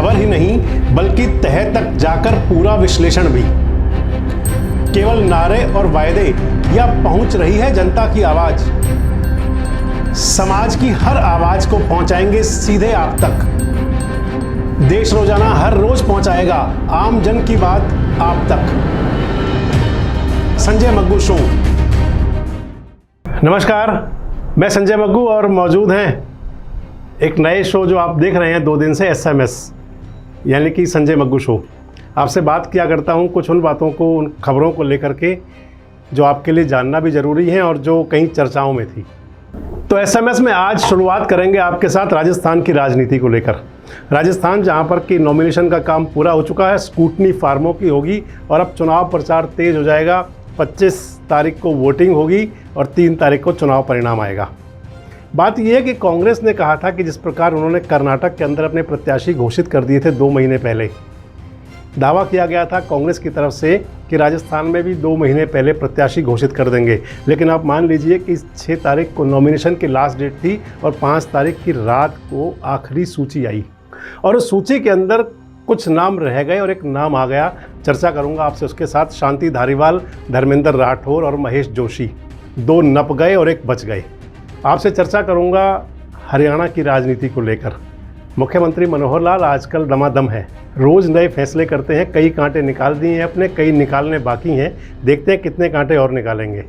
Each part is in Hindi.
खबर ही नहीं बल्कि तह तक जाकर पूरा विश्लेषण भी। केवल नारे और वायदे या पहुंच रही है जनता की आवाज? समाज की हर आवाज को पहुंचाएंगे सीधे आप तक। देश रोजाना हर रोज पहुंचाएगा आम जन की बात आप तक। संजय मग्गू शो। नमस्कार, मैं संजय मग्गू और मौजूद हैं एक नए शो जो आप देख रहे हैं 2 दिन से, SMS यानी कि संजय मग्गू शो। आपसे बात किया करता हूं कुछ उन बातों को, उन खबरों को लेकर के जो आपके लिए जानना भी ज़रूरी है और जो कई चर्चाओं में थी। तो SMS में आज शुरुआत करेंगे आपके साथ राजस्थान की राजनीति को लेकर। राजस्थान जहां पर कि नॉमिनेशन का काम पूरा हो चुका है, स्कूटनी फार्मों की होगी और अब चुनाव प्रचार तेज हो जाएगा। 25 तारीख को वोटिंग होगी और 3 तारीख को चुनाव परिणाम आएगा। बात यह है कि कांग्रेस ने कहा था कि जिस प्रकार उन्होंने कर्नाटक के अंदर अपने प्रत्याशी घोषित कर दिए थे 2 महीने पहले, दावा किया गया था कांग्रेस की तरफ से कि राजस्थान में भी 2 महीने पहले प्रत्याशी घोषित कर देंगे। लेकिन आप मान लीजिए कि 6 तारीख को नॉमिनेशन की लास्ट डेट थी और 5 तारीख की रात को आखिरी सूची आई और उस सूची के अंदर कुछ नाम रह गए और एक नाम आ गया। चर्चा करूंगा आपसे उसके साथ। शांति धारीवाल, धर्मेंद्र राठौर और महेश जोशी, 2 नप गए और 1 बच गए। आपसे चर्चा करूंगा हरियाणा की राजनीति को लेकर। मुख्यमंत्री मनोहर लाल आजकल दमादम है, रोज़ नए फैसले करते हैं। कई कांटे निकाल दिए हैं अपने, कई निकालने बाकी हैं। देखते हैं कितने कांटे और निकालेंगे।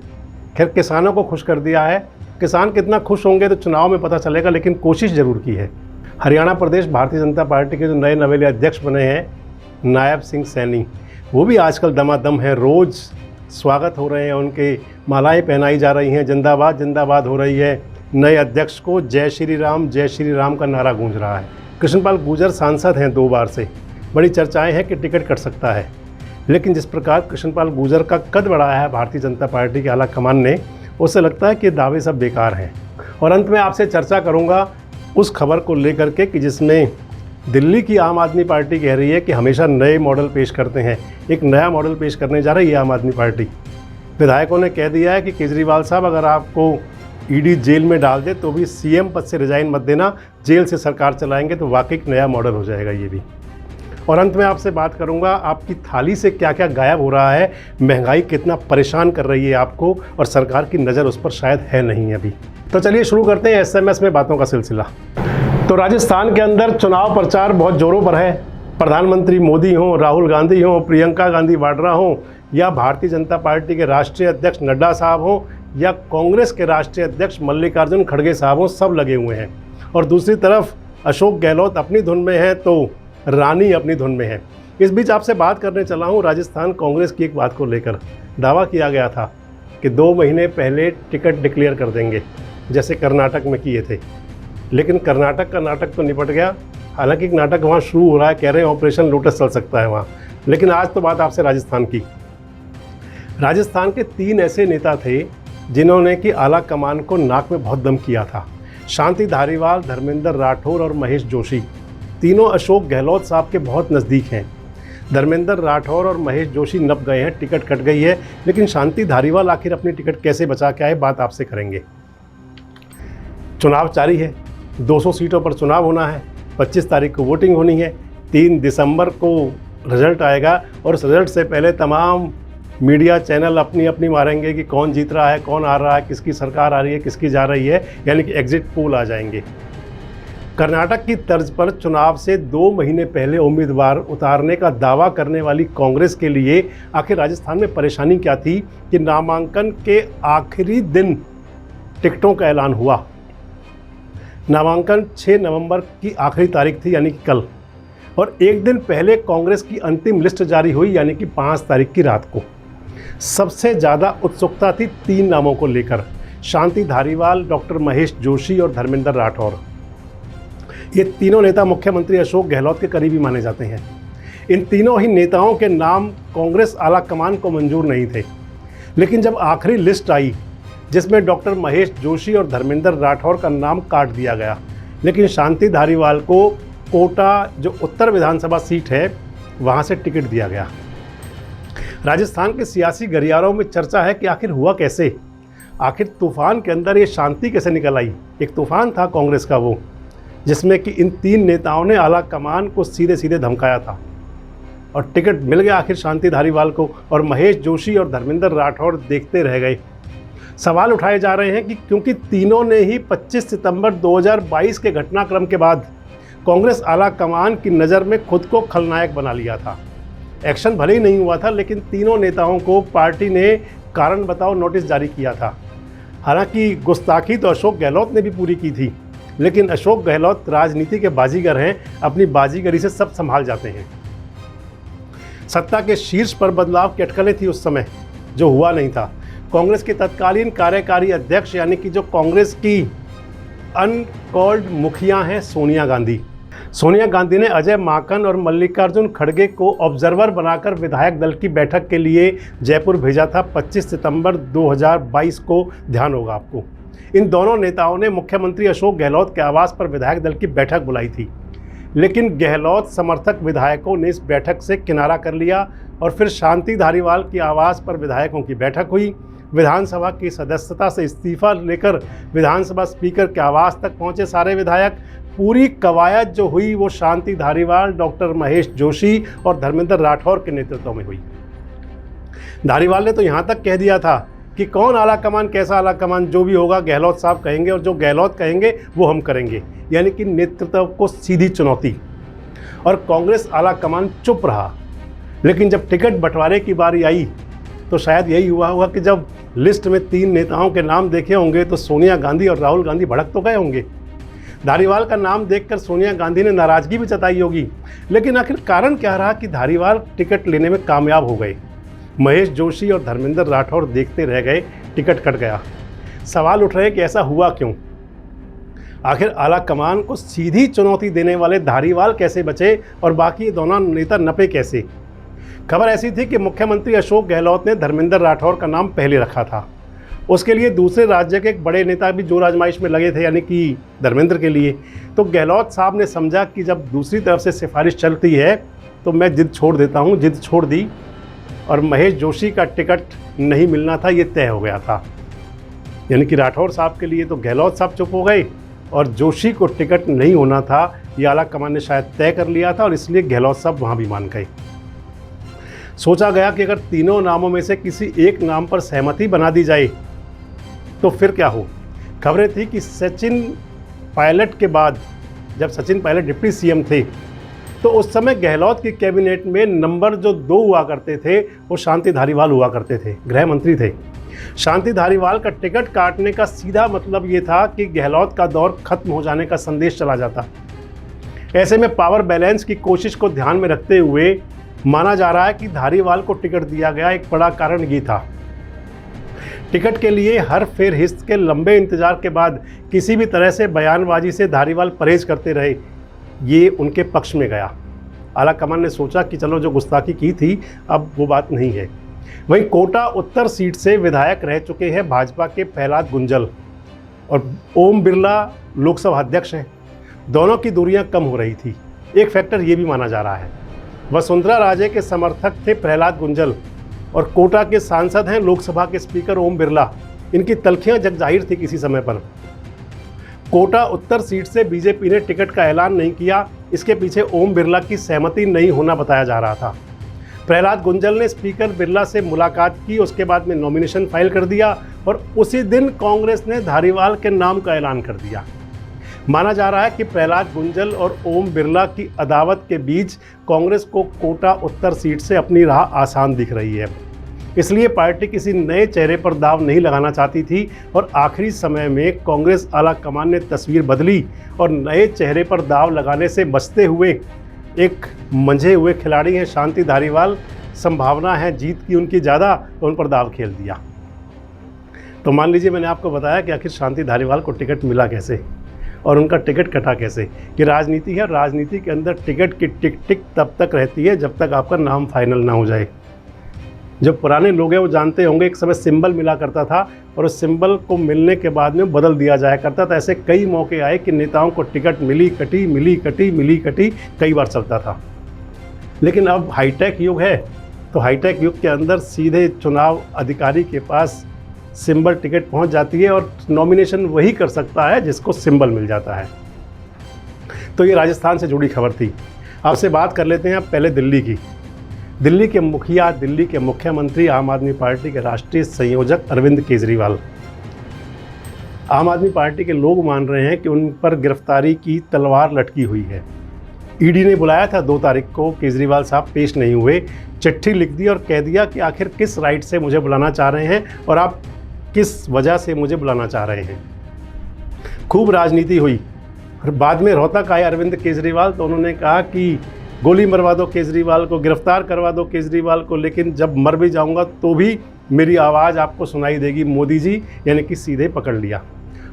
खैर, किसानों को खुश कर दिया है। किसान कितना खुश होंगे तो चुनाव में पता चलेगा, लेकिन कोशिश ज़रूर की है। हरियाणा प्रदेश भारतीय जनता पार्टी के जो नए नवेले अध्यक्ष बने हैं नायब सिंह सैनी, वो भी आजकल दमादम है। रोज़ स्वागत हो रहे हैं उनके, मालाएं पहनाई जा रही हैं, जिंदाबाद जिंदाबाद हो रही है। नए अध्यक्ष को जय श्री राम का नारा गूंज रहा है। कृष्णपाल गुर्जर सांसद हैं 2 बार से। बड़ी चर्चाएं हैं कि टिकट कट सकता है, लेकिन जिस प्रकार कृष्णपाल गुर्जर का कद बढ़ाया है भारतीय जनता पार्टी के आला कमान ने, उससे लगता है कि दावे सब बेकार हैं। और अंत में आपसे चर्चा करूँगा उस खबर को लेकर के कि जिसमें दिल्ली की आम आदमी पार्टी कह रही है कि हमेशा नए मॉडल पेश करते हैं। एक नया मॉडल पेश करने जा रही है आम आदमी पार्टी। विधायकों ने कह दिया है कि केजरीवाल साहब, अगर आपको ईडी जेल में डाल दे तो भी CM पद से रिजाइन मत देना, जेल से सरकार चलाएंगे। तो वाकई एक नया मॉडल हो जाएगा ये भी। और अंत में आपसे बात करूंगा आपकी थाली से क्या क्या गायब हो रहा है, महंगाई कितना परेशान कर रही है आपको और सरकार की नज़र उस पर शायद है नहीं अभी। तो चलिए शुरू करते हैं SMS में बातों का सिलसिला। तो राजस्थान के अंदर चुनाव प्रचार बहुत जोरों पर है। प्रधानमंत्री मोदी हों, राहुल गांधी हों, प्रियंका गांधी वाड्रा हों, या भारतीय जनता पार्टी के राष्ट्रीय अध्यक्ष नड्डा साहब हों, या कांग्रेस के राष्ट्रीय अध्यक्ष मल्लिकार्जुन खड़गे साहब हों, सब लगे हुए हैं। और दूसरी तरफ अशोक गहलोत अपनी धुन में है तो रानी अपनी धुन में है। इस बीच आपसे बात करने चला हूँ राजस्थान कांग्रेस की एक बात को लेकर। दावा किया गया था कि 2 महीने पहले टिकट डिक्लेयर कर देंगे, जैसे कर्नाटक में किए थे। लेकिन कर्नाटक का नाटक तो निपट गया। हालांकि एक नाटक वहाँ शुरू हो रहा है, कह रहे हैं ऑपरेशन लोटस चल सकता है वहाँ। लेकिन आज तो बात आपसे राजस्थान की। राजस्थान के 3 ऐसे नेता थे जिन्होंने कि आला कमान को नाक में बहुत दम किया था। शांति धारीवाल, धर्मेंद्र राठौर और महेश जोशी, तीनों अशोक गहलोत साहब के बहुत नज़दीक हैं। धर्मेंद्र राठौर और महेश जोशी नप गए हैं, टिकट कट गई है। लेकिन शांति धारीवाल आखिर अपनी टिकट कैसे बचा के आए, बात आपसे करेंगे। चुनाव जारी है, 200 सीटों पर चुनाव होना है। 25 तारीख को वोटिंग होनी है। 3 दिसंबर को रिजल्ट आएगा और उस रिजल्ट से पहले तमाम मीडिया चैनल अपनी अपनी मारेंगे कि कौन जीत रहा है, कौन आ रहा है, किसकी सरकार आ रही है, किसकी जा रही है, यानी कि एग्जिट पोल आ जाएंगे। कर्नाटक की तर्ज पर चुनाव से 2 महीने पहले उम्मीदवार उतारने का दावा करने वाली कांग्रेस के लिए आखिर राजस्थान में परेशानी क्या थी कि नामांकन के आखिरी दिन टिकटों का ऐलान हुआ। नामांकन 6 नवंबर की आखिरी तारीख थी, यानी कि कल। और एक दिन पहले कांग्रेस की अंतिम लिस्ट जारी हुई, यानी कि 5 तारीख की रात को। सबसे ज़्यादा उत्सुकता थी 3 नामों को लेकर, शांति धारीवाल, डॉक्टर महेश जोशी और धर्मेंद्र राठौर। ये तीनों नेता मुख्यमंत्री अशोक गहलोत के करीबी माने जाते हैं। इन तीनों ही नेताओं के नाम कांग्रेस आला कमान को मंजूर नहीं थे। लेकिन जब आखिरी लिस्ट आई जिसमें डॉक्टर महेश जोशी और धर्मेंद्र राठौर का नाम काट दिया गया, लेकिन शांति धारीवाल को कोटा, जो उत्तर विधानसभा सीट है, वहाँ से टिकट दिया गया। राजस्थान के सियासी गलियारों में चर्चा है कि आखिर हुआ कैसे, आखिर तूफान के अंदर ये शांति कैसे निकल आई। एक तूफान था कांग्रेस का वो, जिसमें कि इन 3 नेताओं ने आला कमान को सीधे सीधे धमकाया था और टिकट मिल गया आखिर शांति धारीवाल को, और महेश जोशी और धर्मेंद्र राठौड़ देखते रह गए। सवाल उठाए जा रहे हैं कि क्योंकि तीनों ने ही 25 सितंबर 2022 के घटनाक्रम के बाद कांग्रेस आला कमान की नज़र में खुद को खलनायक बना लिया था। एक्शन भले ही नहीं हुआ था, लेकिन तीनों नेताओं को पार्टी ने कारण बताओ नोटिस जारी किया था। हालांकि गुस्ताखी तो अशोक गहलोत ने भी पूरी की थी, लेकिन अशोक गहलोत राजनीति के बाजीगर हैं, अपनी बाजीगरी से सब संभाल जाते हैं। सत्ता के शीर्ष पर बदलाव की अटकलें थी उस समय, जो हुआ नहीं था। कांग्रेस के तत्कालीन कार्यकारी अध्यक्ष यानी कि जो कांग्रेस की अनकॉल्ड मुखिया हैं सोनिया गांधी ने अजय माकन और मल्लिकार्जुन खड़गे को ऑब्जर्वर बनाकर विधायक दल की बैठक के लिए जयपुर भेजा था 25 सितंबर 2022 को, ध्यान होगा आपको। इन दोनों नेताओं ने मुख्यमंत्री अशोक गहलोत के आवास पर विधायक दल की बैठक बुलाई थी, लेकिन गहलोत समर्थक विधायकों ने इस बैठक से किनारा कर लिया और फिर शांति धारीवाल की आवास पर विधायकों की बैठक हुई। विधानसभा की सदस्यता से इस्तीफा लेकर विधानसभा स्पीकर के आवास तक पहुंचे सारे विधायक। पूरी कवायद जो हुई वो शांति धारीवाल, डॉक्टर महेश जोशी और धर्मेंद्र राठौड़ के नेतृत्व में हुई। धारीवाल ने तो यहाँ तक कह दिया था कि कौन आला कमान, कैसा आला कमान, जो भी होगा गहलोत साहब कहेंगे और जो गहलोत कहेंगे वो हम करेंगे, यानी कि नेतृत्व को सीधी चुनौती। और कांग्रेस आला कमान चुप रहा। लेकिन जब टिकट बंटवारे की बारी आई तो शायद यही हुआ होगा कि जब लिस्ट में 3 नेताओं के नाम देखे होंगे तो सोनिया गांधी और राहुल गांधी भड़क तो गए होंगे। धारीवाल का नाम देखकर सोनिया गांधी ने नाराज़गी भी जताई होगी, लेकिन आखिर कारण क्या रहा कि धारीवाल टिकट लेने में कामयाब हो गए। महेश जोशी और धर्मेंद्र राठौड़ देखते रह गए, टिकट कट गया। सवाल उठ रहे हैं कि ऐसा हुआ क्यों? आखिर आला कमान को सीधी चुनौती देने वाले धारीवाल कैसे बचे और बाकी दोनों नेता नपे कैसे? खबर ऐसी थी कि मुख्यमंत्री अशोक गहलोत ने धर्मेंद्र राठौड़ का नाम पहले रखा था। उसके लिए दूसरे राज्य के एक बड़े नेता भी जोर आजमाइश में लगे थे, यानी कि धर्मेंद्र के लिए। तो गहलोत साहब ने समझा कि जब दूसरी तरफ से सिफारिश चलती है तो मैं जिद छोड़ देता हूँ। जिद छोड़ दी और महेश जोशी का टिकट नहीं मिलना था, ये तय हो गया था। यानी कि राठौड़ साहब के लिए तो गहलोत साहब चुप हो गए और जोशी को टिकट नहीं होना था, ये आला कमान ने शायद तय कर लिया था और इसलिए गहलोत साहब वहाँ भी मान गए। सोचा गया कि अगर तीनों नामों में से किसी एक नाम पर सहमति बना दी जाए तो फिर क्या हो। खबरें थी कि सचिन पायलट के बाद, जब सचिन पायलट डिप्टी सीएम थे, तो उस समय गहलोत की कैबिनेट में नंबर जो 2 हुआ करते थे वो शांति धारीवाल हुआ करते थे, गृह मंत्री थे। शांति धारीवाल का टिकट काटने का सीधा मतलब ये था कि गहलोत का दौर खत्म हो जाने का संदेश चला जाता। ऐसे में पावर बैलेंस की कोशिश को ध्यान में रखते हुए माना जा रहा है कि धारीवाल को टिकट दिया गया। एक बड़ा कारण ये था, टिकट के लिए हर फेर हिस्त के लंबे इंतजार के बाद किसी भी तरह से बयानबाजी से धारीवाल परहेज करते रहे, ये उनके पक्ष में गया। आला कमान ने सोचा कि चलो जो गुस्ताखी की थी अब वो बात नहीं है। वहीं कोटा उत्तर सीट से विधायक रह चुके हैं भाजपा के प्रहलाद गुंजल और ओम बिरला लोकसभा अध्यक्ष हैं। दोनों की दूरियां कम हो रही थी। एक फैक्टर ये भी माना जा रहा है, वसुंधरा राजे के समर्थक थे प्रहलाद गुंजल और कोटा के सांसद हैं लोकसभा के स्पीकर ओम बिरला। इनकी तलखियां जग जाहिर थी किसी समय पर। कोटा उत्तर सीट से बीजेपी ने टिकट का ऐलान नहीं किया, इसके पीछे ओम बिरला की सहमति नहीं होना बताया जा रहा था। प्रहलाद गुंजल ने स्पीकर बिरला से मुलाकात की, उसके बाद में नॉमिनेशन फाइल कर दिया और उसी दिन कांग्रेस ने धारीवाल के नाम का ऐलान कर दिया। माना जा रहा है कि प्रहलाद गुंजल और ओम बिरला की अदावत के बीच कांग्रेस को कोटा उत्तर सीट से अपनी राह आसान दिख रही है। इसलिए पार्टी किसी नए चेहरे पर दाव नहीं लगाना चाहती थी और आखिरी समय में कांग्रेस आला कमान ने तस्वीर बदली और नए चेहरे पर दाव लगाने से बचते हुए एक मंझे हुए खिलाड़ी हैं शांति धारीवाल, संभावना है जीत की उनकी ज़्यादा, तो उन पर दाव खेल दिया। तो मान लीजिए मैंने आपको बताया कि आखिर शांति धारीवाल को टिकट मिला कैसे और उनका टिकट कटा कैसे। कि राजनीति है, राजनीति के अंदर टिकट की टिक टिक तब तक रहती है जब तक आपका नाम फाइनल ना हो जाए। जो पुराने लोग हैं वो जानते होंगे, एक समय सिंबल मिला करता था और उस सिंबल को मिलने के बाद में बदल दिया जाया करता था। ऐसे कई मौके आए कि नेताओं को टिकट मिली कटी, मिली कटी, मिली कटी, कई बार चलता था। लेकिन अब हाईटेक युग है, तो हाईटेक युग के अंदर सीधे चुनाव अधिकारी के पास सिंबल टिकट पहुंच जाती है और नॉमिनेशन वही कर सकता है जिसको सिंबल मिल जाता है। तो ये राजस्थान से जुड़ी खबर थी। आपसे बात कर लेते हैं अब पहले दिल्ली की। दिल्ली के मुखिया, दिल्ली के मुख्यमंत्री, आम आदमी पार्टी के राष्ट्रीय संयोजक अरविंद केजरीवाल। आम आदमी पार्टी के लोग मान रहे हैं कि उन पर गिरफ्तारी की तलवार लटकी हुई है। ईडी ने बुलाया था 2 तारीख को, केजरीवाल साहब पेश नहीं हुए, चिट्ठी लिख दी और कह दिया कि आखिर किस राइट से मुझे बुलाना चाह रहे हैं और आप किस वजह से मुझे बुलाना चाह रहे हैं। खूब राजनीति हुई और बाद में रोहतक आए अरविंद केजरीवाल तो उन्होंने कहा कि गोली मरवा दो केजरीवाल को, गिरफ्तार करवा दो केजरीवाल को, लेकिन जब मर भी जाऊंगा तो भी मेरी आवाज़ आपको सुनाई देगी मोदी जी, यानी कि सीधे पकड़ लिया।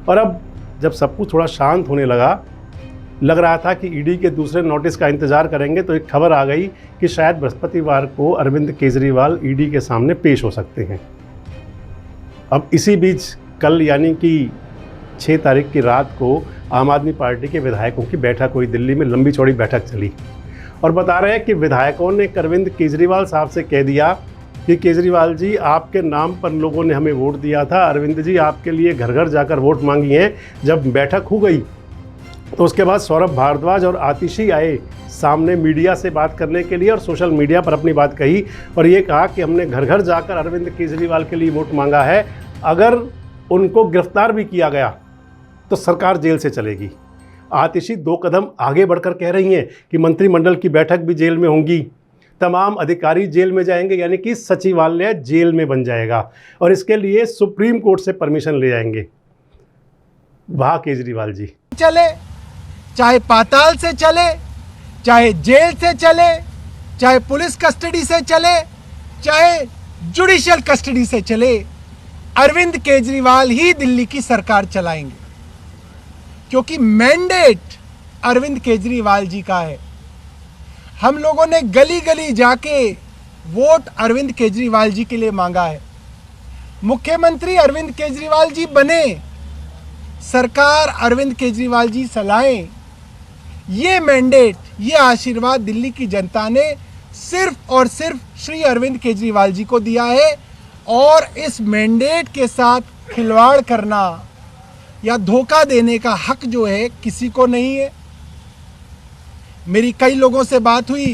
और अब जब सब कुछ थोड़ा शांत होने लग रहा था कि ईडी के दूसरे नोटिस का इंतज़ार करेंगे, तो एक खबर आ गई कि शायद बृहस्पतिवार को अरविंद केजरीवाल ईडी के सामने पेश हो सकते हैं। अब इसी बीच कल यानी कि 6 तारीख की रात को आम आदमी पार्टी के विधायकों की बैठक हुई। दिल्ली में लंबी चौड़ी बैठक चली और बता रहे हैं कि विधायकों ने अरविंद केजरीवाल साहब से कह दिया कि केजरीवाल जी, आपके नाम पर लोगों ने हमें वोट दिया था, अरविंद जी आपके लिए घर घर जाकर वोट मांगी हैं। जब बैठक हो गई तो उसके बाद सौरभ भारद्वाज और आतिशी आए सामने मीडिया से बात करने के लिए और सोशल मीडिया पर अपनी बात कही और ये कहा कि हमने घर घर जाकर अरविंद केजरीवाल के लिए वोट मांगा है, अगर उनको गिरफ्तार भी किया गया तो सरकार जेल से चलेगी। आतिशी 2 कदम आगे बढ़कर कह रही हैं कि मंत्रिमंडल की बैठक भी जेल में होंगी, तमाम अधिकारी जेल में जाएंगे, यानी कि सचिवालय जेल में बन जाएगा और इसके लिए सुप्रीम कोर्ट से परमिशन ले जाएंगे। वाह केजरीवाल जी। चले, चाहे पाताल से चले, चाहे जेल से चले, चाहे पुलिस कस्टडी से चले, चाहे जुडिशियल कस्टडी से चले, अरविंद केजरीवाल ही दिल्ली की सरकार चलाएंगे, क्योंकि मैंडेट अरविंद केजरीवाल जी का है। हम लोगों ने गली गली जाके वोट अरविंद केजरीवाल जी के लिए मांगा है। मुख्यमंत्री अरविंद केजरीवाल जी बने, सरकार अरविंद केजरीवाल जी चलाएं, ये मैंडेट, ये आशीर्वाद दिल्ली की जनता ने सिर्फ और सिर्फ श्री अरविंद केजरीवाल जी को दिया है और इस मैंडेट के साथ खिलवाड़ करना या धोखा देने का हक जो है किसी को नहीं है। मेरी कई लोगों से बात हुई,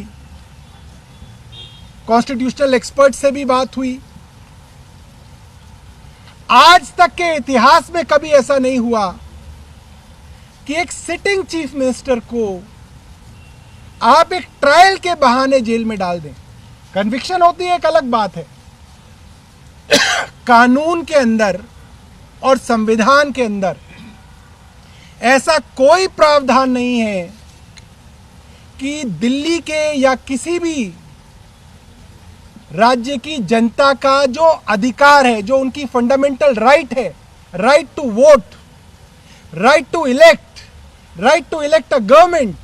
कॉन्स्टिट्यूशनल एक्सपर्ट से भी बात हुई। आज तक के इतिहास में कभी ऐसा नहीं हुआ कि एक सिटिंग चीफ मिनिस्टर को आप एक ट्रायल के बहाने जेल में डाल दें। कन्विक्शन होती है, एक अलग बात है। कानून के अंदर और संविधान के अंदर ऐसा कोई प्रावधान नहीं है कि दिल्ली के या किसी भी राज्य की जनता का जो अधिकार है, जो उनकी फंडामेंटल राइट है, right to vote, right to elect a government,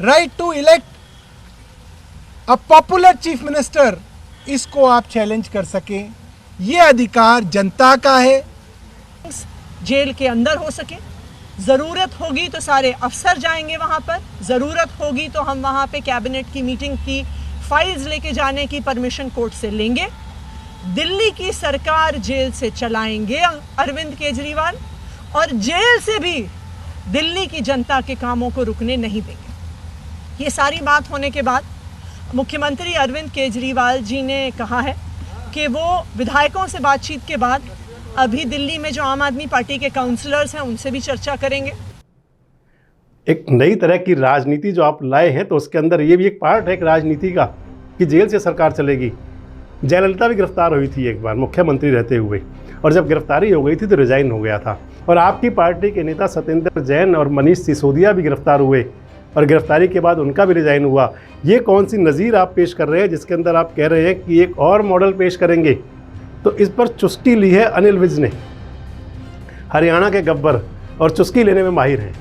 right to elect a popular chief minister, इसको आप चैलेंज कर सकें। ये अधिकार जनता का है। जेल के अंदर हो सके, ज़रूरत होगी तो सारे अफसर जाएंगे वहाँ पर, ज़रूरत होगी तो हम वहाँ पे कैबिनेट की मीटिंग की फाइल्स लेके जाने की परमिशन कोर्ट से लेंगे। दिल्ली की सरकार जेल से चलाएंगे अरविंद केजरीवाल और जेल से भी दिल्ली की जनता के कामों को रुकने नहीं देंगे। ये सारी बात होने के बाद मुख्यमंत्री अरविंद केजरीवाल जी ने कहा है कि वो विधायकों से बातचीत के बाद अभी दिल्ली में जो आम आदमी पार्टी के काउंसलर्स हैं उनसे भी चर्चा करेंगे। एक नई तरह की राजनीति जो आप लाए हैं, तो उसके अंदर ये भी एक पार्ट है एक राजनीति का कि जेल से सरकार चलेगी। जयललिता भी गिरफ्तार हुई थी एक बार मुख्यमंत्री रहते हुए, और जब गिरफ्तारी हो गई थी तो रिजाइन हो गया था। और आपकी पार्टी के नेता सत्येंद्र जैन और मनीष सिसोदिया भी गिरफ्तार हुए और गिरफ्तारी के बाद उनका भी रिजाइन हुआ। ये कौन सी नज़ीर आप पेश कर रहे हैं जिसके अंदर आप कह रहे हैं कि एक और मॉडल पेश करेंगे? तो इस पर चुस्की ली है अनिल विज ने। हरियाणा के गब्बर और चुस्की लेने में माहिर हैं।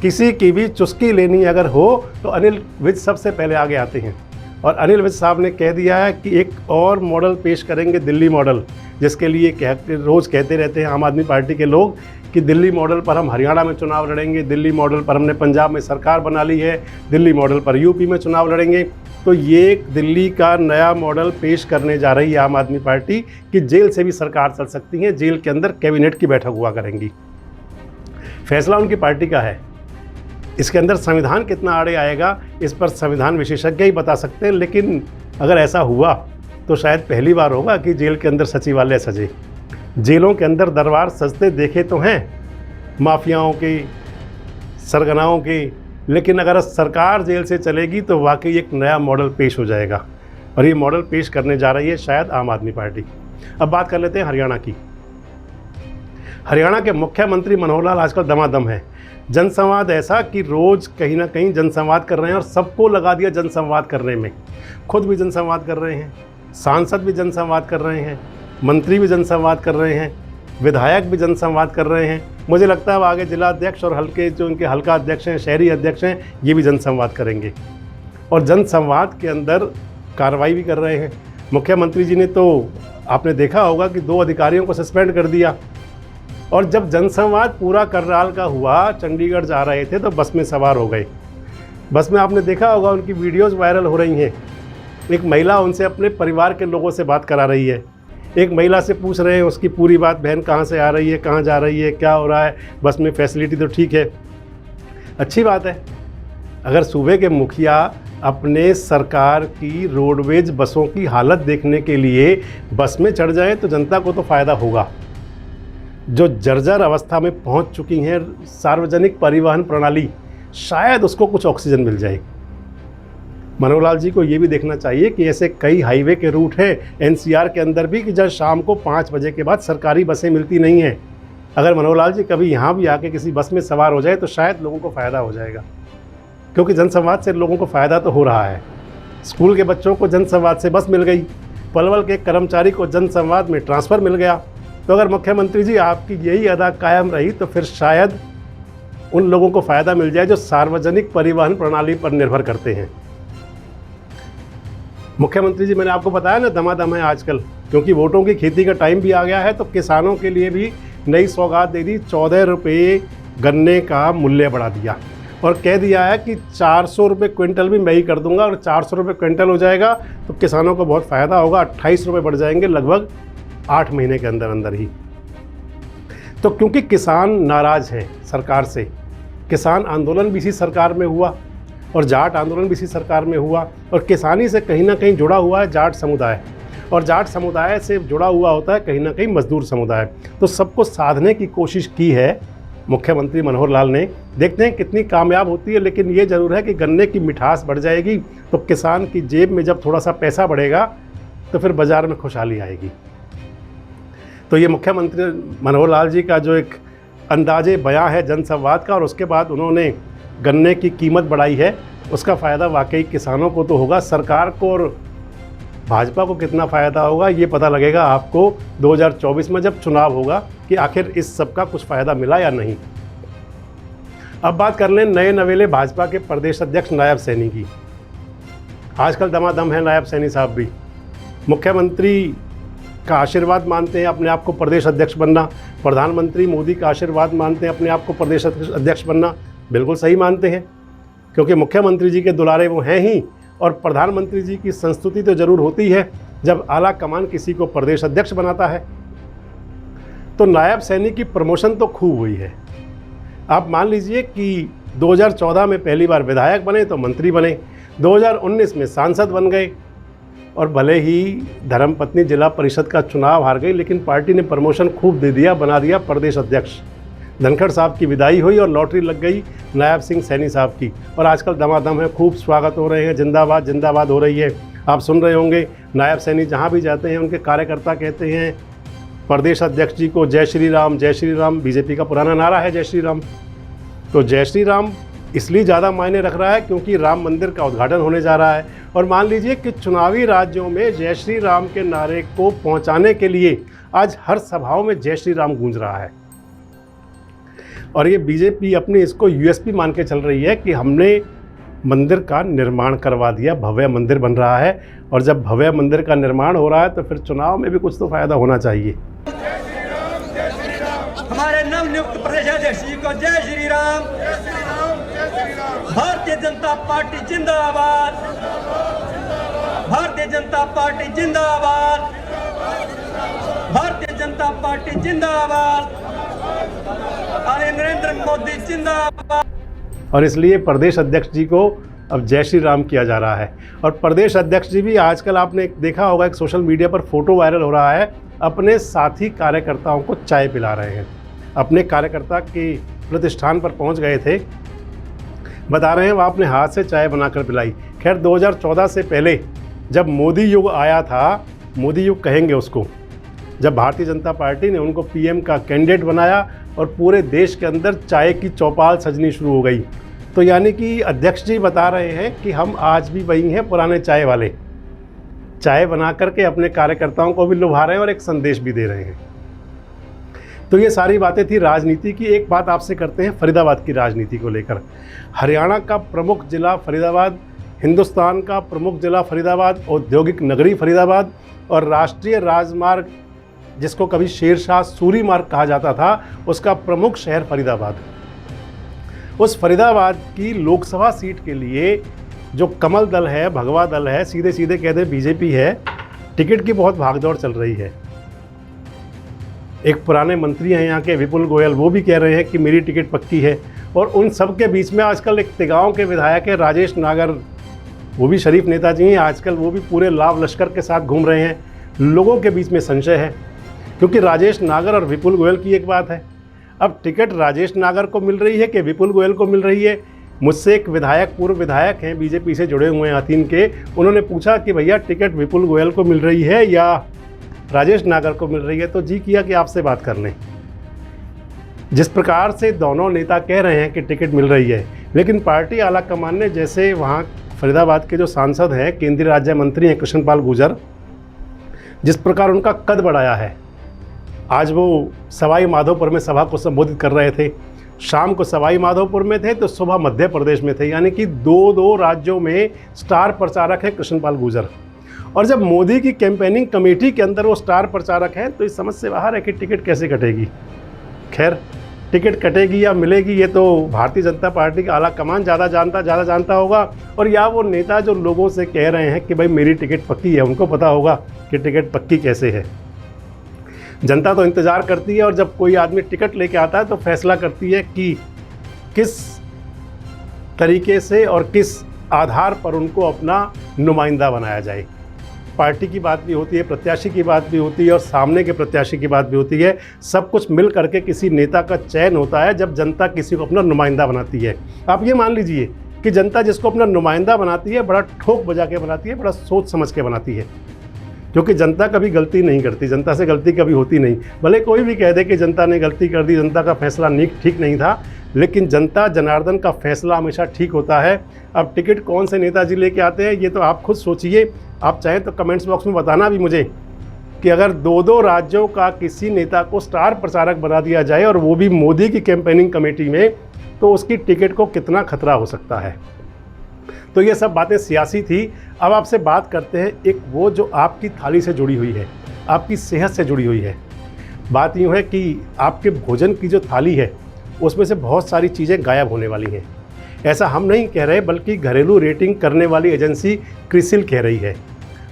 किसी की भी चुस्की लेनी अगर हो तो अनिल विज सबसे पहले आगे आते हैं। और अनिल विज साहब ने कह दिया है कि एक और मॉडल पेश करेंगे, दिल्ली मॉडल, जिसके लिए रोज़ कहते रहते हैं आम आदमी पार्टी के लोग कि दिल्ली मॉडल पर हम हरियाणा में चुनाव लड़ेंगे, दिल्ली मॉडल पर हमने पंजाब में सरकार बना ली है, दिल्ली मॉडल पर यूपी में चुनाव लड़ेंगे। तो ये दिल्ली का नया मॉडल पेश करने जा रही है आम आदमी पार्टी कि जेल से भी सरकार चल सकती है, जेल के अंदर कैबिनेट की बैठक हुआ करेंगी। फैसला उनकी पार्टी का है। इसके अंदर संविधान कितना आड़े आएगा, इस पर संविधान विशेषज्ञ ही बता सकते हैं। लेकिन अगर ऐसा हुआ तो शायद पहली बार होगा कि जेल के अंदर सचिवालय सजे। जेलों के अंदर दरबार सजते देखे तो हैं माफियाओं के, सरगनाओं के, लेकिन अगर सरकार जेल से चलेगी तो वाकई एक नया मॉडल पेश हो जाएगा, और ये मॉडल पेश करने जा रही है शायद आम आदमी पार्टी। अब बात कर लेते हैं हरियाणा की। हरियाणा के मुख्यमंत्री मनोहर लाल आजकल दमादम है। जनसंवाद ऐसा कि रोज़ कहीं ना कहीं जनसंवाद कर रहे हैं, और सबको लगा दिया जनसंवाद करने में। खुद भी जनसंवाद कर रहे हैं, सांसद भी जनसंवाद कर रहे हैं, मंत्री भी जनसंवाद कर रहे हैं, विधायक भी जनसंवाद कर रहे हैं। मुझे लगता है अब आगे जिला अध्यक्ष और हल्के जो उनके हल्का अध्यक्ष हैं, शहरी अध्यक्ष हैं, ये भी जनसंवाद करेंगे, और जनसंवाद के अंदर कार्रवाई भी कर रहे हैं। मुख्यमंत्री जी ने तो आपने देखा होगा कि 2 अधिकारियों को सस्पेंड कर दिया, और जब जनसंवाद पूरा करनाल का हुआ, चंडीगढ़ जा रहे थे तो बस में सवार हो गए। बस में आपने देखा होगा उनकी वीडियोज़ वायरल हो रही हैं। एक महिला उनसे अपने परिवार के लोगों से बात करा रही है। एक महिला से पूछ रहे हैं उसकी पूरी बात, बहन कहाँ से आ रही है, कहाँ जा रही है, क्या हो रहा है, बस में फैसिलिटी तो ठीक है। अच्छी बात है। अगर सूबे के मुखिया अपने सरकार की रोडवेज बसों की हालत देखने के लिए बस में चढ़ जाए तो जनता को तो फ़ायदा होगा। जो जर्जर अवस्था में पहुंच चुकी हैं सार्वजनिक परिवहन प्रणाली, शायद उसको कुछ ऑक्सीजन मिल जाए। मनोहर लाल जी को ये भी देखना चाहिए कि ऐसे कई हाईवे के रूट हैं एनसीआर के अंदर भी कि जब शाम को 5 बजे के बाद सरकारी बसें मिलती नहीं हैं। अगर मनोहर लाल जी कभी यहाँ भी आके किसी बस में सवार हो जाए तो शायद लोगों को फ़ायदा हो जाएगा, क्योंकि जनसंवाद से लोगों को फ़ायदा तो हो रहा है। स्कूल के बच्चों को जनसंवाद से बस मिल गई, पलवल के कर्मचारी को जनसंवाद में ट्रांसफ़र मिल गया। तो अगर मुख्यमंत्री जी आपकी यही अदा कायम रही तो फिर शायद उन लोगों को फ़ायदा मिल जाए जो सार्वजनिक परिवहन प्रणाली पर निर्भर करते हैं। मुख्यमंत्री जी मैंने आपको बताया ना दमादम है आजकल, क्योंकि वोटों की खेती का टाइम भी आ गया है, तो किसानों के लिए भी नई सौगात दे दी। 14 रुपये गन्ने का मूल्य बढ़ा दिया और कह दिया है कि 400 रुपये क्विंटल भी मैं ही कर दूंगा, और 400 रुपये क्विंटल हो जाएगा तो किसानों को बहुत फ़ायदा होगा। 28 रुपये बढ़ जाएंगे लगभग 8 महीने के अंदर अंदर ही। तो क्योंकि किसान नाराज़ हैं सरकार से, किसान आंदोलन भी इसी सरकार में हुआ और जाट आंदोलन भी इसी सरकार में हुआ, और किसानी से कहीं ना कहीं जुड़ा हुआ है जाट समुदाय, और जाट समुदाय से जुड़ा हुआ होता है कहीं ना कहीं मजदूर समुदाय। तो सबको साधने की कोशिश की है मुख्यमंत्री मनोहर लाल ने। देखते हैं कितनी कामयाब होती है, लेकिन ये ज़रूर है कि गन्ने की मिठास बढ़ जाएगी तो किसान की जेब में जब थोड़ा सा पैसा बढ़ेगा तो फिर बाज़ार में खुशहाली आएगी। तो ये मुख्यमंत्री मनोहर लाल जी का जो एक अंदाजे बयां है जनसंवाद का, और उसके बाद उन्होंने गन्ने की कीमत बढ़ाई है, उसका फ़ायदा वाकई किसानों को तो होगा। सरकार को और भाजपा को कितना फ़ायदा होगा ये पता लगेगा आपको 2024 में जब चुनाव होगा कि आखिर इस सब का कुछ फ़ायदा मिला या नहीं। अब बात कर लें नए नवेले भाजपा के प्रदेश अध्यक्ष नायब सैनी की। आजकल दमादम है नायब सैनी साहब भी। मुख्यमंत्री का आशीर्वाद मानते हैं अपने आप को प्रदेश अध्यक्ष बनना, प्रधानमंत्री मोदी का आशीर्वाद मानते हैं अपने आप को प्रदेश अध्यक्ष बनना। बिल्कुल सही मानते हैं, क्योंकि मुख्यमंत्री जी के दुलारे वो हैं ही, और प्रधानमंत्री जी की संस्तुति तो ज़रूर होती है जब आला कमान किसी को प्रदेश अध्यक्ष बनाता है। तो नायब सैनी की प्रमोशन तो खूब हुई है। आप मान लीजिए कि 2014 में पहली बार विधायक बने तो मंत्री बने, 2019 में सांसद बन गए, और भले ही धर्मपत्नी जिला परिषद का चुनाव हार गई, लेकिन पार्टी ने प्रमोशन खूब दे दिया, बना दिया प्रदेश अध्यक्ष। धनखड़ साहब की विदाई हुई और लॉटरी लग गई नायब सिंह सैनी साहब की, और आजकल दमादम है, खूब स्वागत हो रहे हैं, जिंदाबाद जिंदाबाद हो रही है। आप सुन रहे होंगे नायब सैनी जहाँ भी जाते हैं उनके कार्यकर्ता कहते हैं प्रदेश अध्यक्ष जी को जय श्री राम, जय श्री राम। बीजेपी का पुराना नारा है जय श्री राम। तो जय श्री राम इसलिए ज़्यादा मायने रख रहा है क्योंकि राम मंदिर का उद्घाटन होने जा रहा है, और मान लीजिए कि चुनावी राज्यों में जय श्री राम के नारे को पहुंचाने के लिए आज हर सभाओं में जय श्री राम गूंज रहा है। और ये बीजेपी अपनी इसको यूएसपी मान के चल रही है कि हमने मंदिर का निर्माण करवा दिया, भव्य मंदिर बन रहा है, और जब भव्य मंदिर का निर्माण हो रहा है तो फिर चुनाव में भी कुछ तो फायदा होना चाहिए। हमारे नवनियुक्त प्रदेशाध्यक्ष जी को जय श्री राम। भारतीय जनता पार्टी जिंदाबाद, भारतीय जनता पार्टी जिंदाबाद, भारतीय जनता पार्टी जिंदाबाद, अरे नरेंद्र मोदी जिंदाबाद। और इसलिए प्रदेश अध्यक्ष जी को अब जय श्री राम किया जा रहा है। और प्रदेश अध्यक्ष जी भी आजकल आपने देखा होगा, एक सोशल मीडिया पर फोटो वायरल हो रहा है, अपने साथी कार्यकर्ताओं को चाय पिला रहे हैं। अपने कार्यकर्ता के प्रतिष्ठान पर पहुंच गए थे, बता रहे हैं वो अपने हाथ से चाय बनाकर पिलाई। खैर 2014 से पहले जब मोदी युग आया था, मोदी युग कहेंगे उसको, जब भारतीय जनता पार्टी ने उनको पीएम का कैंडिडेट बनाया और पूरे देश के अंदर चाय की चौपाल सजनी शुरू हो गई। तो यानी कि अध्यक्ष जी बता रहे हैं कि हम आज भी वही हैं, पुराने चाय वाले, चाय बना करके अपने कार्यकर्ताओं को भी लुभा रहे हैं और एक संदेश भी दे रहे हैं। तो ये सारी बातें थी राजनीति की। एक बात आपसे करते हैं फरीदाबाद की राजनीति को लेकर। हरियाणा का प्रमुख जिला फरीदाबाद, हिंदुस्तान का प्रमुख जिला फरीदाबाद, औद्योगिक नगरी फरीदाबाद और राष्ट्रीय राजमार्ग जिसको कभी शेरशाह सूरी मार्ग कहा जाता था, उसका प्रमुख शहर फरीदाबाद। उस फरीदाबाद की लोकसभा सीट के लिए जो कमल दल है, भगवा दल है, सीधे सीधे कहते बीजेपी है, टिकट की बहुत भागदौड़ चल रही है। एक पुराने मंत्री हैं यहाँ के विपुल गोयल, वो भी कह रहे हैं कि मेरी टिकट पक्की है। और उन सब के बीच में आजकल एक तिगांव के विधायक है राजेश नागर, वो भी शरीफ नेताजी हैं, आजकल वो भी पूरे लाभ लश्कर के साथ घूम रहे हैं। लोगों के बीच में संशय है, क्योंकि राजेश नागर और विपुल गोयल की एक बात है, अब टिकट राजेश नागर को मिल रही है कि विपुल गोयल को मिल रही है। मुझसे एक विधायक, पूर्व विधायक हैं, बीजेपी से जुड़े हुए हैं आतीन के, उन्होंने पूछा कि भैया टिकट विपुल गोयल को मिल रही है या राजेश नागर को मिल रही है, तो जी किया कि आपसे बात कर लें। जिस प्रकार से दोनों नेता कह रहे हैं कि टिकट मिल रही है, लेकिन पार्टी आला कमान ने, जैसे वहाँ फरीदाबाद के जो सांसद हैं, केंद्रीय राज्य मंत्री हैं कृष्णपाल गुर्जर, जिस प्रकार उनका कद बढ़ाया है, आज वो सवाई माधोपुर में सभा को संबोधित कर रहे थे, शाम को सवाई माधोपुर में थे तो सुबह मध्य प्रदेश में थे, यानी कि दो राज्यों में स्टार प्रचारक है कृष्णपाल गुर्जर। और जब मोदी की कैंपेनिंग कमेटी के अंदर वो स्टार प्रचारक हैं, तो इस समझ से बाहर है कि टिकट कैसे कटेगी। खैर, टिकट कटेगी या मिलेगी ये तो भारतीय जनता पार्टी का आला कमान ज़्यादा जानता होगा, और या वो नेता जो लोगों से कह रहे हैं कि भाई मेरी टिकट पक्की है, उनको पता होगा कि टिकट पक्की कैसे है। जनता तो इंतज़ार करती है, और जब कोई आदमी टिकट लेके आता है तो फैसला करती है कि किस तरीके से और किस आधार पर उनको अपना नुमाइंदा बनाया जाए। पार्टी की बात भी होती है, प्रत्याशी की बात भी होती है, और सामने के प्रत्याशी की बात भी होती है। सब कुछ मिल करके किसी नेता का चयन होता है जब जनता किसी को अपना नुमाइंदा बनाती है। आप ये मान लीजिए कि जनता जिसको अपना नुमाइंदा बनाती है, बड़ा ठोक बजा के बनाती है, बड़ा सोच समझ के बनाती है, क्योंकि जनता कभी गलती नहीं करती, जनता से गलती कभी होती नहीं। भले कोई भी कह दे कि जनता ने गलती कर दी, जनता का फैसला ठीक नहीं था, लेकिन जनता जनार्दन का फैसला हमेशा ठीक होता है। अब टिकट कौन से नेताजी लेके आते हैं ये तो आप खुद सोचिए। आप चाहें तो कमेंट्स बॉक्स में बताना भी मुझे कि अगर दो राज्यों का किसी नेता को स्टार प्रचारक बना दिया जाए और वो भी मोदी की कैंपेनिंग कमेटी में, तो उसकी टिकट को कितना खतरा हो सकता है। तो ये सब बातें सियासी थी। अब आपसे बात करते हैं एक वो जो आपकी थाली से जुड़ी हुई है, आपकी सेहत से जुड़ी हुई है। बात यूँ है कि आपके भोजन की जो थाली है उसमें से बहुत सारी चीज़ें गायब होने वाली हैं। ऐसा हम नहीं कह रहे, बल्कि घरेलू रेटिंग करने वाली एजेंसी क्रिसिल कह रही है।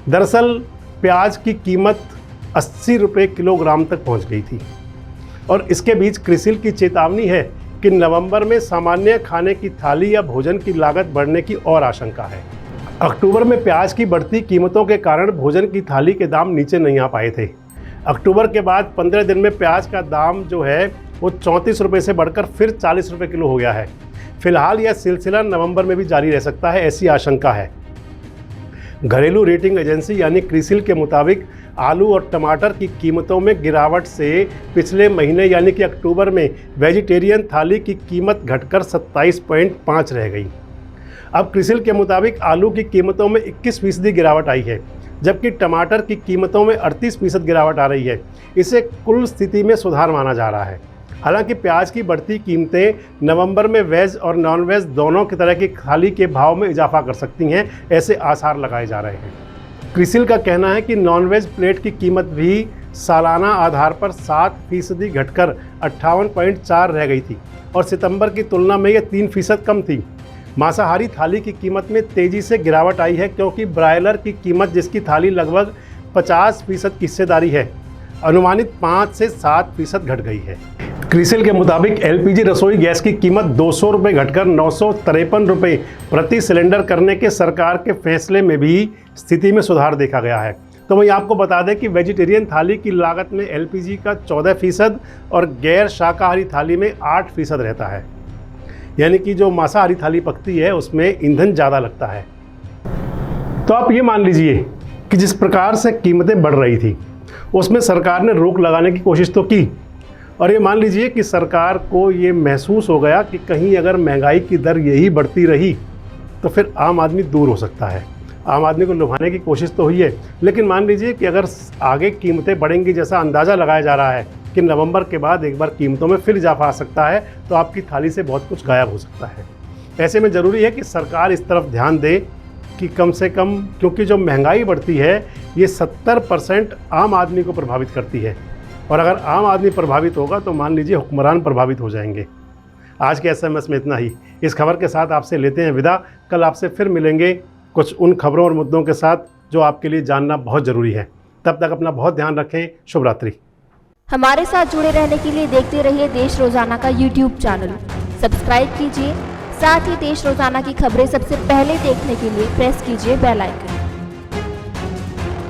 दरअसल प्याज की कीमत 80 रुपये किलोग्राम तक पहुंच गई थी, और इसके बीच क्रिसिल की चेतावनी है कि नवंबर में सामान्य खाने की थाली या भोजन की लागत बढ़ने की और आशंका है। अक्टूबर में प्याज की बढ़ती कीमतों के कारण भोजन की थाली के दाम नीचे नहीं आ पाए थे। अक्टूबर के बाद 15 दिन में प्याज का दाम जो है वो 34 रुपये से बढ़कर फिर 40 रुपये किलो हो गया है। फिलहाल यह सिलसिला नवंबर में भी जारी रह सकता है, ऐसी आशंका है। घरेलू रेटिंग एजेंसी यानी क्रिसिल के मुताबिक आलू और टमाटर की कीमतों में गिरावट से पिछले महीने यानी कि अक्टूबर में वेजिटेरियन थाली की कीमत घटकर 27.5 रह गई। अब क्रिसिल के मुताबिक आलू की कीमतों में 21% गिरावट आई है, जबकि टमाटर की कीमतों में 38% गिरावट आ रही है। इसे कुल स्थिति में सुधार माना जा रहा है। हालांकि प्याज की बढ़ती कीमतें नवंबर में वेज और नॉन वेज दोनों की तरह की थाली के भाव में इजाफा कर सकती हैं, ऐसे आसार लगाए जा रहे हैं। क्रिसिल का कहना है कि नॉन वेज प्लेट की कीमत भी सालाना आधार पर 7% घटकर 58.4 रह गई थी, और सितंबर की तुलना में यह 3% कम थी। मांसाहारी थाली की कीमत में तेज़ी से गिरावट आई है, क्योंकि ब्रायलर की कीमत, जिसकी थाली लगभग 50% की हिस्सेदारी है, अनुमानित 5 से 7% घट गई है। क्रिसिल के मुताबिक एलपीजी रसोई गैस की कीमत 200 रुपये घटकर 953 रुपये प्रति सिलेंडर करने के सरकार के फैसले में भी स्थिति में सुधार देखा गया है। तो वहीं आपको बता दें कि वेजिटेरियन थाली की लागत में एलपीजी का 14% और गैर शाकाहारी थाली में 8% रहता है, यानी कि जो मांसाहारी थाली पकती है उसमें ईंधन ज़्यादा लगता है। तो आप ये मान लीजिए कि जिस प्रकार से कीमतें बढ़ रही थी उसमें सरकार ने रोक लगाने की कोशिश तो की, और ये मान लीजिए कि सरकार को ये महसूस हो गया कि कहीं अगर महंगाई की दर यही बढ़ती रही तो फिर आम आदमी दूर हो सकता है। आम आदमी को लुभाने की कोशिश तो हुई है, लेकिन मान लीजिए कि अगर आगे कीमतें बढ़ेंगी, जैसा अंदाज़ा लगाया जा रहा है कि नवंबर के बाद एक बार कीमतों में फिर इजाफा आ सकता है, तो आपकी थाली से बहुत कुछ गायब हो सकता है। ऐसे में ज़रूरी है कि सरकार इस तरफ ध्यान दे कि कम से कम, क्योंकि जो महंगाई बढ़ती है ये 70% आम आदमी को प्रभावित करती है, और अगर आम आदमी प्रभावित होगा तो मान लीजिए हुक्मरान प्रभावित हो जाएंगे। आज के एसएमएस में इतना ही। इस खबर के साथ आपसे लेते हैं विदा। कल आपसे फिर मिलेंगे कुछ उन खबरों और मुद्दों के साथ जो आपके लिए जानना बहुत ज़रूरी है। तब तक अपना बहुत ध्यान रखें। शुभ रात्रि। हमारे साथ जुड़े रहने के लिए देखते रहिए देश रोजाना का YouTube चैनल। सब्सक्राइब कीजिए, साथ ही देश रोजाना की खबरें सबसे पहले देखने के लिए प्रेस कीजिए बेल आइकन।